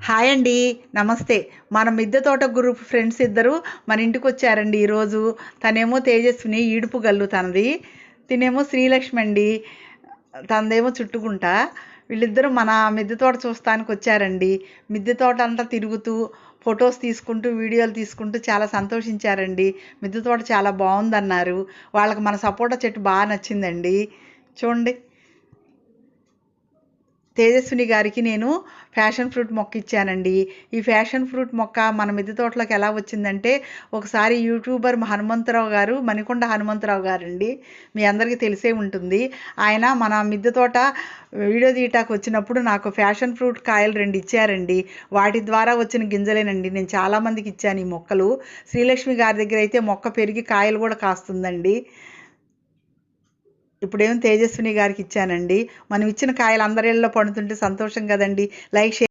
Hi అండి. నమస్తే. మన మిద్దె తోట గ్రూప్ ఫ్రెండ్స్ ఇద్దరు మన ఇంటికొచ్చారండి ఈరోజు. తనేమో తేజస్విని ఈడుపుగల్లు తనది. తినేమో శ్రీలక్ష్మి అండి. తనదేమో చుట్టుకుంట. వీళ్ళిద్దరూ మన మిద్దె తోట చూస్తానికి వచ్చారండి. మిద్దె తోట అంతా తిరుగుతూ, ఫొటోస్ తీసుకుంటూ, వీడియోలు తీసుకుంటూ చాలా సంతోషించారండి. మిద్దె తోట చాలా బావుందన్నారు. వాళ్ళకి మన సపోటా చెట్టు నచ్చిందండి. చూడండి. తేజస్విని గారికి నేను ఫ్యాషన్ ఫ్రూట్ మొక్క ఇచ్చానండి. ఈ ఫ్యాషన్ ఫ్రూట్ మొక్క మన మిద్దె తోటలోకి ఎలా వచ్చిందంటే, ఒకసారి యూట్యూబర్ హనుమంతరావు గారు, మణికొండ హనుమంతరావు గారండి. మీ అందరికీ తెలిసే ఉంటుంది. ఆయన మన మిద్దె తోట వీడియో తీయటానికి వచ్చినప్పుడు నాకు ఫ్యాషన్ ఫ్రూట్ కాయలు 2 ఇచ్చారండి. వాటి ద్వారా వచ్చిన గింజలేనండి నేను చాలామందికి ఇచ్చాను ఈ మొక్కలు. శ్రీలక్ష్మి గారి దగ్గర అయితే మొక్క పెరిగి కాయలు కూడా కాస్తుందండి. ఇప్పుడేమో తేజస్విని గారికి ఇచ్చానండి. మనం ఇచ్చిన కాయలు అందరిళ్ళలో పండుతుంటే సంతోషం కదండి. Like, share